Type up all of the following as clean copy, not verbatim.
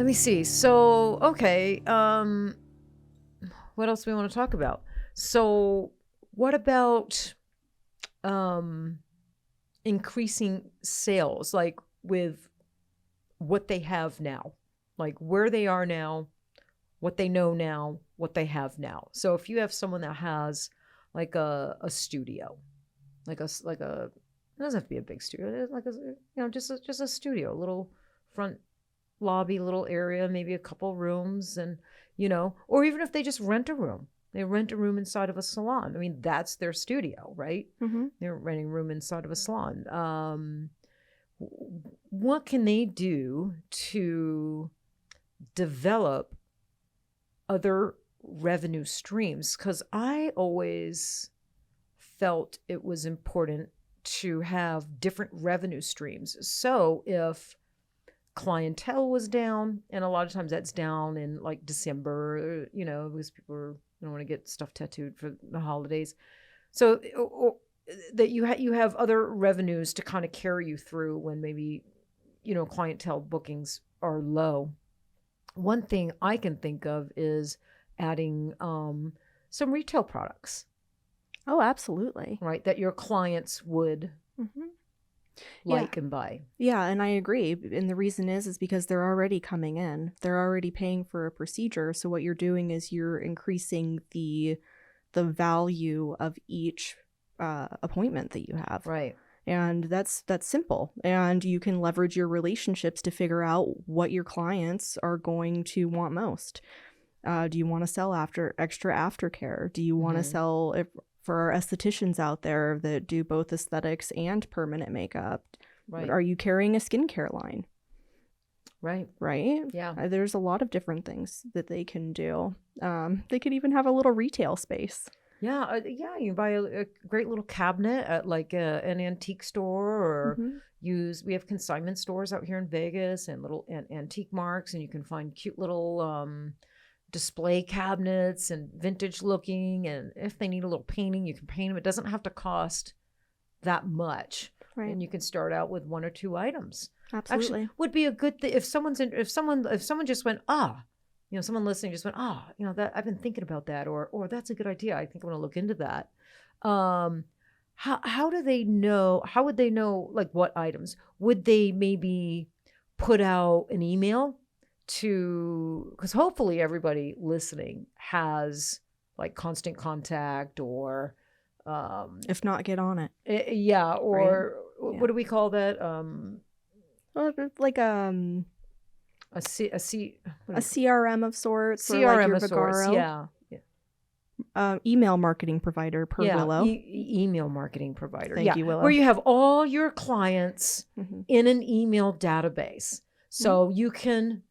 Let me see. So, okay. What else do we want to talk about? So, what about um, increasing sales, like with what they have now, like where they are now, what they know now, what they have now. So, if you have someone that has like a studio, like a it doesn't have to be a big studio, like just a studio, a little front lobby, little area, maybe a couple rooms, and or even if they just rent a room, they rent a room inside of a salon. I mean, that's their studio, right? Mm-hmm. They're renting a room inside of a salon. What can they do to develop other revenue streams? Because I always felt it was important to have different revenue streams. So if clientele was down, and a lot of times that's down in like December, because people don't want to get stuff tattooed for the holidays. So that you have other revenues to kind of carry you through when maybe clientele bookings are low. One thing I can think of is adding some retail products. Oh, absolutely. Right, that your clients would like and buy. Yeah, and I agree. And the reason is because they're already coming in. They're already paying for a procedure. So what you're doing is you're increasing the value of each appointment that you have. Right. And that's simple. And you can leverage your relationships to figure out what your clients are going to want most. Do you want to sell extra aftercare? Do you want to sell for our estheticians out there that do both aesthetics and permanent makeup? Right. Are you carrying a skincare line? Right. Right? Yeah. There's a lot of different things that they can do. They could even have a little retail space. Yeah. You can buy a great little cabinet at like an antique store, or we have consignment stores out here in Vegas and little antique marks, and you can find cute little display cabinets and vintage looking, and if they need a little painting, you can paint them. It doesn't have to cost that much, right? And you can start out with one or two items. Absolutely. Actually, would be a good thing if someone just went, someone listening just went, that I've been thinking about that, or that's a good idea, I think I'm going to look into that. How do they know? How would they know, like, what items? Would they maybe put out an email because hopefully everybody listening has like Constant Contact, or if not, get on it. Or right? What do we call that? Like a CRM of sorts. CRM or like your of sorts. Yeah. Email marketing provider per Willow. Email marketing provider. Thank you, Willow. Where you have all your clients in an email database. So you can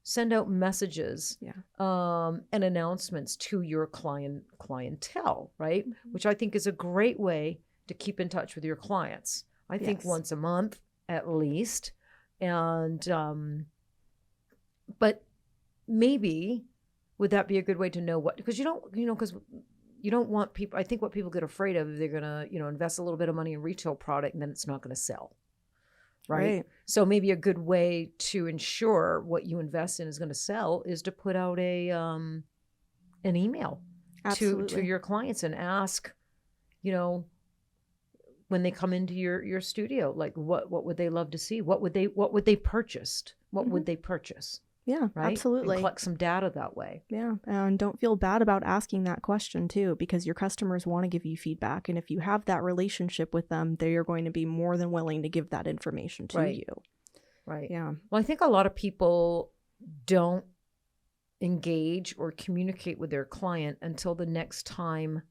send out messages and announcements to your clientele, right? Which I think is a great way to keep in touch with your clients. I think once a month at least. And but maybe would that be a good way to know what, because you don't want people, I think what people get afraid of, they're going to, invest a little bit of money in retail product and then it's not going to sell. Right. So maybe a good way to ensure what you invest in is going to sell is to put out an email to your clients and ask, when they come into your studio, like what would they love to see? What would they purchase? What would they purchase? Yeah, right? Absolutely. And collect some data that way. Yeah, and don't feel bad about asking that question too, because your customers want to give you feedback. And if you have that relationship with them, they are going to be more than willing to give that information to you. Right. Yeah. Well, I think a lot of people don't engage or communicate with their client until the next time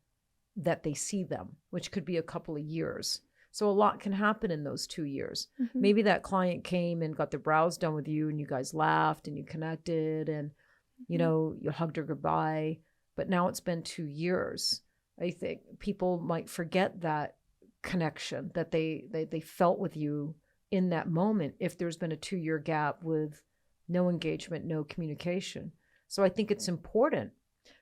that they see them, which could be a couple of years. So a lot can happen in those 2 years. Maybe that client came and got their brows done with you and you guys laughed and you connected and, you hugged her goodbye. But now it's been 2 years. I think people might forget that connection that they felt with you in that moment if there's been a 2-year gap with no engagement, no communication. So I think it's important.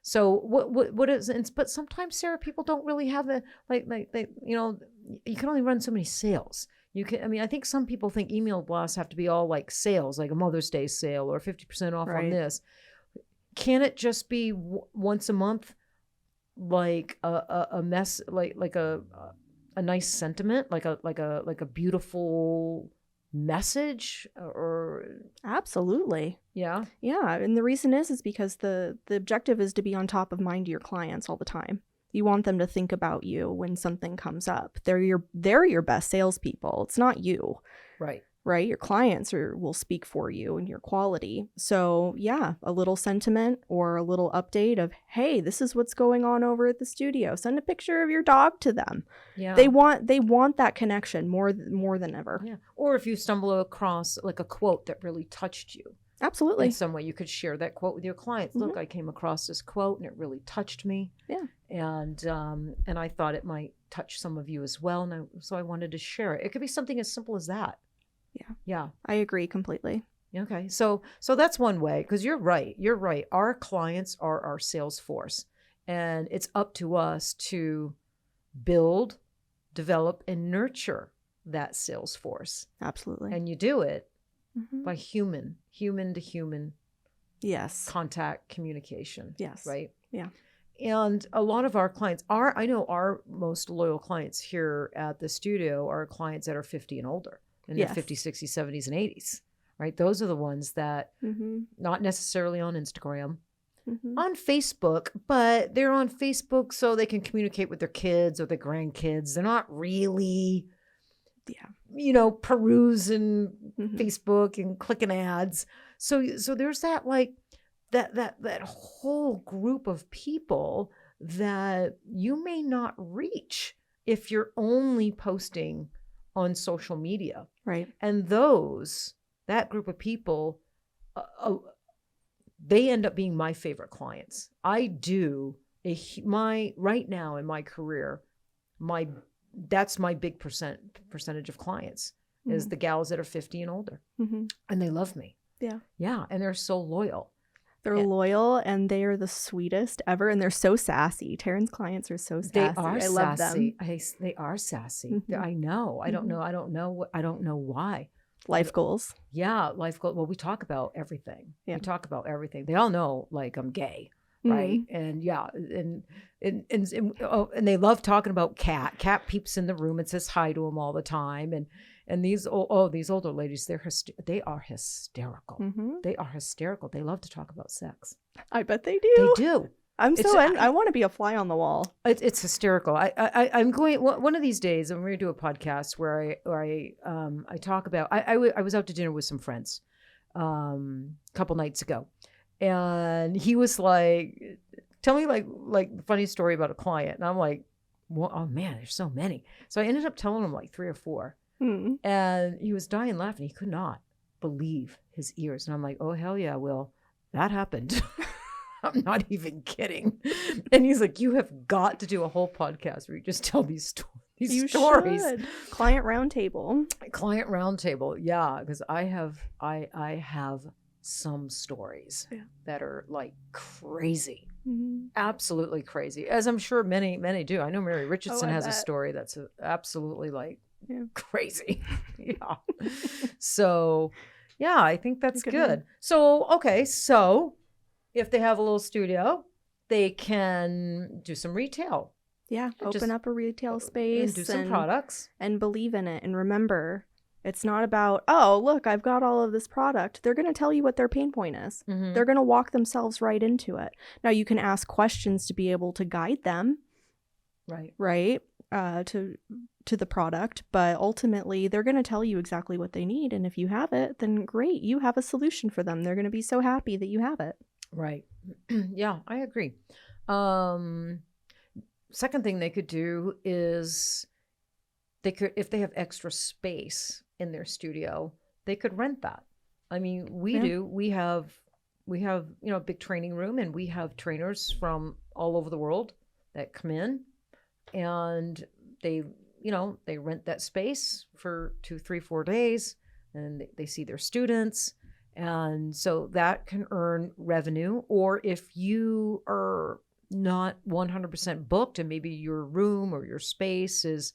So what is, but sometimes, Sarah, people don't really have you can only run so many sales. You can, I mean, I think some people think email blasts have to be all like sales, like a Mother's Day sale or 50% off on this. Can it just be once a month, like a mess, like a nice sentiment, like a beautiful message, or Absolutely. yeah, Yeah, and the reason is because the objective is to be on top of mind to your clients all the time. You want them to think about you when something comes up. They're your best salespeople. It's not you, right. right? Your clients will speak for you and your quality. So yeah, a little sentiment or a little update of, hey, this is what's going on over at the studio. Send a picture of your dog to them. Yeah, they want that connection more than ever. Yeah, or if you stumble across like a quote that really touched you. Absolutely. In some way, you could share that quote with your clients. Look, I came across this quote and it really touched me. Yeah. And I thought it might touch some of you as well. And so I wanted to share it. It could be something as simple as that. Yeah. Yeah. I agree completely. Okay. So that's one way, because you're right. You're right. Our clients are our sales force, and it's up to us to build, develop, and nurture that sales force. Absolutely. And you do it by human to human yes contact communication. Yes. Right. Yeah. And a lot of our clients I know our most loyal clients here at the studio are clients that are 50 and older, in their 50s, 60s, 70s, and 80s. Right. Those are the ones that not necessarily on Instagram, on Facebook, but they're on Facebook so they can communicate with their kids or their grandkids. They're not really perusing Facebook and clicking ads. So there's that, like that whole group of people that you may not reach if you're only posting on social media. Right. And that group of people, they end up being my favorite clients. I do right now in my career, that's my big percentage of clients is the gals that are 50 and older, and they love me. Yeah. And they're so loyal. They're loyal, and they are the sweetest ever, and they're so sassy. Taryn's clients are so sassy. They are I love them. They are sassy. I know. I don't know why. Life goals. Yeah, life goals. Well, we talk about everything. Yeah. We talk about everything. They all know, like, I'm gay, right? And yeah, and they love talking about Cat. Cat peeps in the room and says hi to him all the time. And these older ladies, they are hysterical. They are hysterical. They love to talk about sex. I bet they do. They do. I want to be a fly on the wall. It's hysterical. I'm going one of these days. I'm going to do a podcast where I talk about. I was out to dinner with some friends, a couple nights ago, and he was like, "Tell me like the funny story about a client," and I'm like, well, "Oh man, there's so many." So I ended up telling him like 3 or 4. And he was dying laughing. He could not believe his ears. And I'm like, oh, hell yeah, Will. That happened. I'm not even kidding. And he's like, you have got to do a whole podcast where you just tell these stories. Should. Client roundtable. Yeah, because I have some stories that are like crazy. Absolutely crazy. As I'm sure many do. I know Mary Richardson has a story that's absolutely like crazy. Yeah. So yeah, I think that's good. So, okay. So if they have a little studio, they can do some retail. Yeah. Open up a retail space. And do some products. And believe in it. And remember, it's not about, oh, look, I've got all of this product. They're going to tell you what their pain point is. They're going to walk themselves right into it. Now, you can ask questions to be able to guide them. Right. To the product, but ultimately they're going to tell you exactly what they need. And if you have it, then great. You have a solution for them. They're going to be so happy that you have it. Right. Yeah, I agree. Second thing they could do is if they have extra space in their studio, they could rent that. I mean, we do. We have a big training room, and we have trainers from all over the world that come in, and they rent that space for 2, 3, 4 days, and they see their students. And so that can earn revenue. Or if you are not 100% booked, and maybe your room or your space is,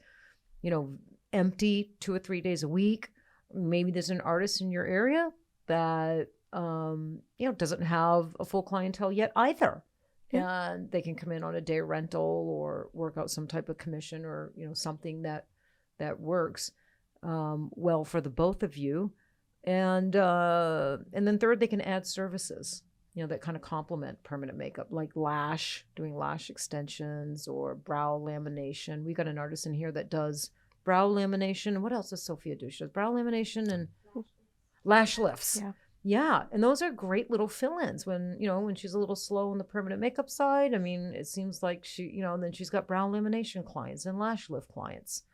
empty 2 or 3 days a week. Maybe there's an artist in your area that, doesn't have a full clientele yet either. Yeah. And they can come in on a day rental or work out some type of commission or, something that works well for the both of you. And then third, they can add services, that kind of complement permanent makeup, like doing lash extensions or brow lamination. We got an artist in here that does brow lamination. And what else does Sophia do? She does brow lamination and lash lifts. Yeah. Yeah. And those are great little fill-ins when she's a little slow on the permanent makeup side. I mean, it seems like she, then she's got brow lamination clients and lash lift clients.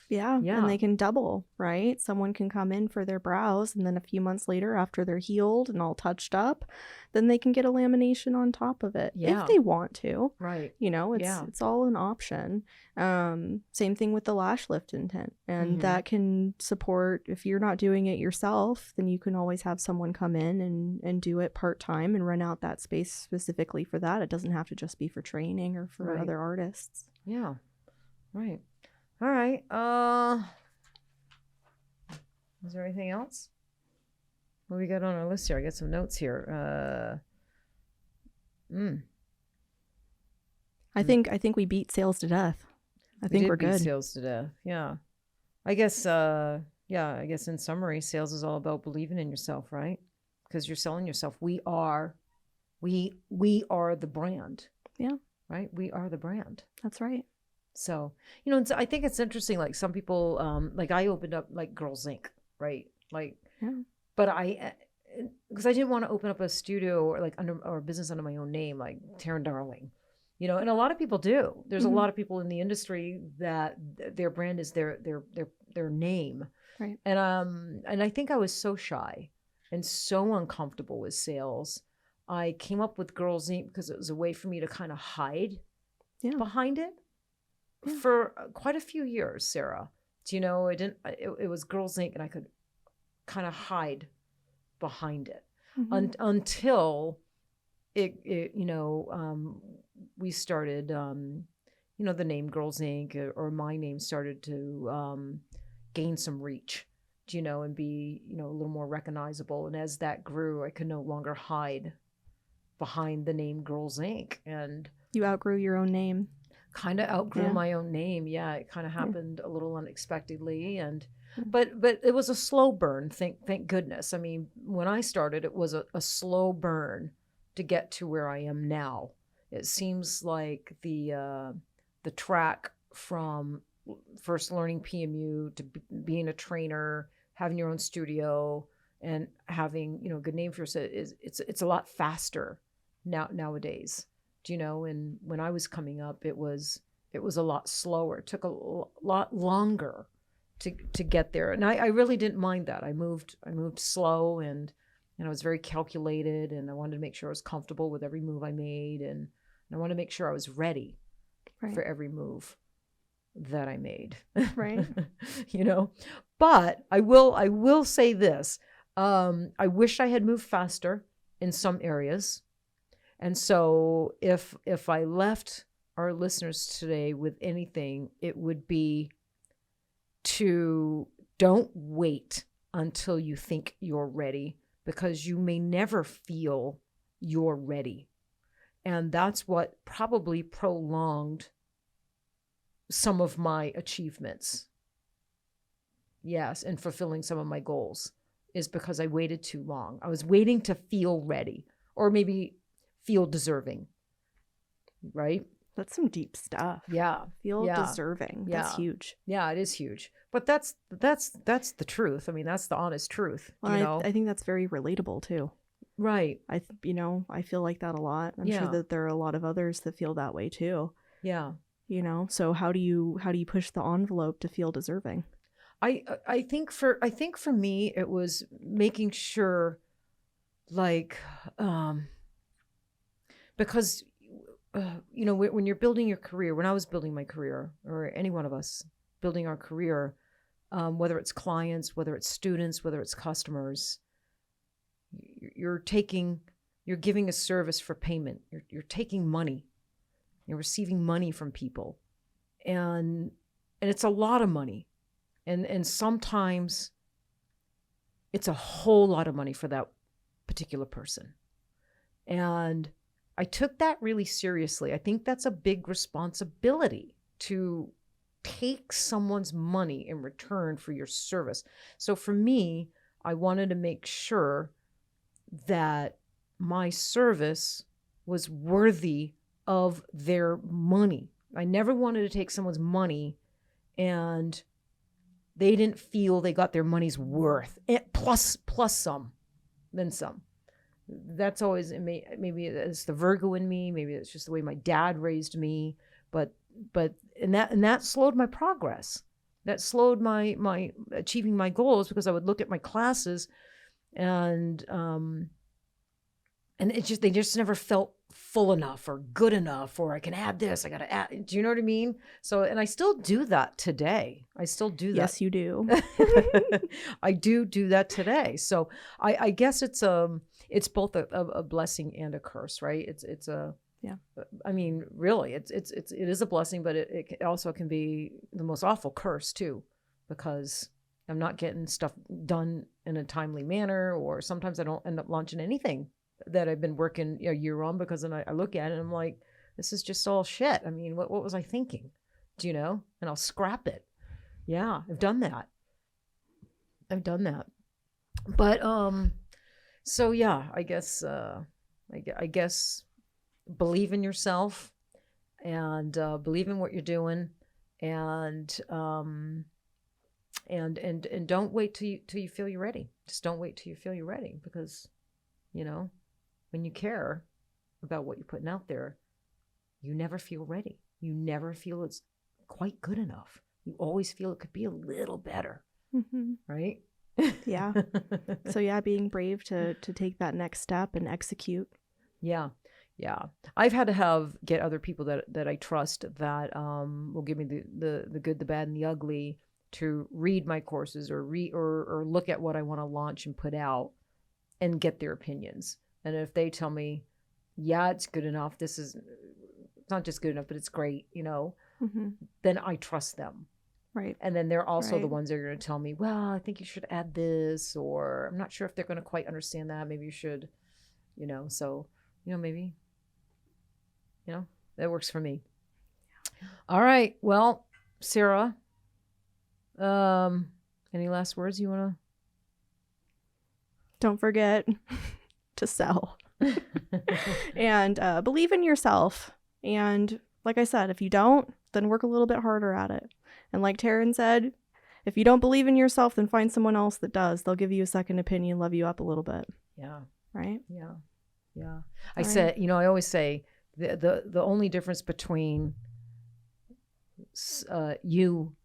Yeah. And they can double, right? Someone can come in for their brows, and then a few months later, after they're healed and all touched up, then they can get a lamination on top of it if they want to. Right. It's all an option. Same thing with the lash lift intent. And that can support, if you're not doing it yourself, then you can always have someone come in and do it part-time and rent out that space specifically for that. It doesn't have to just be for training or for other artists. Yeah. Right. All right. Is there anything else? What we got on our list here? I got some notes here. I think we beat sales to death. I think we're good. Beat sales to death. Yeah. I guess in summary, sales is all about believing in yourself, right? Because you're selling yourself. We are the brand. Yeah. Right? We are the brand. That's right. So, I think it's interesting. Like some people, like I opened up like Girlz Inc., right? Like, but because I didn't want to open up a studio or a business under my own name, like Taryn Darling, and a lot of people do. There's a lot of people in the industry that their brand is their name. Right. And I think I was so shy and so uncomfortable with sales. I came up with Girlz Inc. because it was a way for me to kind of hide behind it. Yeah. For quite a few years, Sarah. It was Girlz Inc. and I could kind of hide behind it until we started, the name Girlz Inc. or my name started to gain some reach, and be, a little more recognizable. And as that grew, I could no longer hide behind the name Girlz Inc. And you outgrew your own name. Kind of outgrew my own name. Yeah, it kind of happened a little unexpectedly, but it was a slow burn. Thank goodness. I mean, when I started, it was a slow burn to get to where I am now. It seems like the track from first learning PMU to being a trainer, having your own studio, and having a good name for yourself it's a lot faster nowadays. And when I was coming up, it was a lot slower. It took a lot longer to get there. And I really didn't mind that. I moved slow and I was very calculated, and I wanted to make sure I was comfortable with every move I made, and I wanted to make sure I was ready for every move that I made. Right. But I will say this. I wish I had moved faster in some areas. And so if I left our listeners today with anything, it would be to don't wait until you think you're ready, because you may never feel you're ready. And that's what probably prolonged some of my achievements. Yes, and fulfilling some of my goals is because I waited too long. I was waiting to feel ready, or maybe feel deserving, right? That's some deep stuff. Yeah. Feel deserving. That's huge. Yeah, it is huge. But that's the truth. I mean, that's the honest truth. Well, I think that's very relatable too. Right. I feel like that a lot. I'm sure that there are a lot of others that feel that way too. Yeah. So how do you push the envelope to feel deserving? I think for me, it was making sure, because, when you're building your career, when I was building my career, or any one of us building our career, whether it's clients, whether it's students, whether it's customers, you're giving a service for payment. You're taking money. You're receiving money from people. And it's a lot of money. And sometimes it's a whole lot of money for that particular person. And I took that really seriously. I think that's a big responsibility to take someone's money in return for your service. So for me, I wanted to make sure that my service was worthy of their money. I never wanted to take someone's money and they didn't feel they got their money's worth, plus some, then some. That's always, maybe it's the Virgo in me, maybe it's just the way my dad raised me, but that slowed my progress. That slowed my achieving my goals, because I would look at my classes and they just never felt full enough or good enough, or I can add this, I got to add. Do you know what I mean? So, and I still do that today. I still do that. Yes, you do. I do that today. So I guess it's both a blessing and a curse, right? It's a, yeah. I mean, really, it is a blessing, but it also can be the most awful curse too, because I'm not getting stuff done in a timely manner, or sometimes I don't end up launching anything that I've been working a year on, because then I look at it and I'm like, this is just all shit. I mean, what was I thinking? Do you know? And I'll scrap it. Yeah, I've done that. But so yeah, I guess believe in yourself and believe in what you're doing, and don't wait till you feel you're ready. Just don't wait till you feel you're ready, because when you care about what you're putting out there, you never feel ready. You never feel it's quite good enough. You always feel it could be a little better. Mm-hmm. Right? Yeah. So yeah, being brave to take that next step and execute. Yeah. Yeah. I've had to get other people that I trust that will give me the good, the bad, and the ugly to read my courses or look at what I want to launch and put out and get their opinions. And if they tell me, yeah, it's good enough, it's not just good enough, but it's great, mm-hmm. then I trust them. Right. And then they're also the ones that are going to tell me, well, I think you should add this, or I'm not sure if they're going to quite understand that. Maybe you should, so, maybe, that works for me. All right. Well, Sarah, any last words you want to? Don't forget to sell and believe in yourself. And like I said, if you don't, then work a little bit harder at it. And like Taryn said, if you don't believe in yourself, then find someone else that does. They'll give you a second opinion, love you up a little bit. Yeah. Right? Yeah. Yeah. I said, I always say the only difference between you,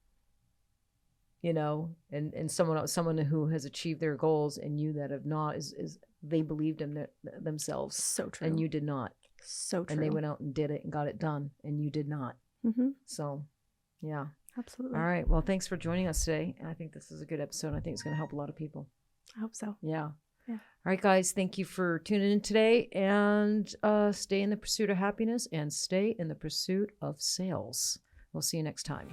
and someone who has achieved their goals and you that have not is they believed in themselves. So true. And you did not. So true. And they went out and did it and got it done, and you did not. Mm-hmm. So, yeah. Absolutely. All right. Well, thanks for joining us today. I think this is a good episode. I think it's going to help a lot of people. I hope so. Yeah. Yeah. All right, guys. Thank you for tuning in today, and stay in the pursuit of happiness and stay in the pursuit of sales. We'll see you next time.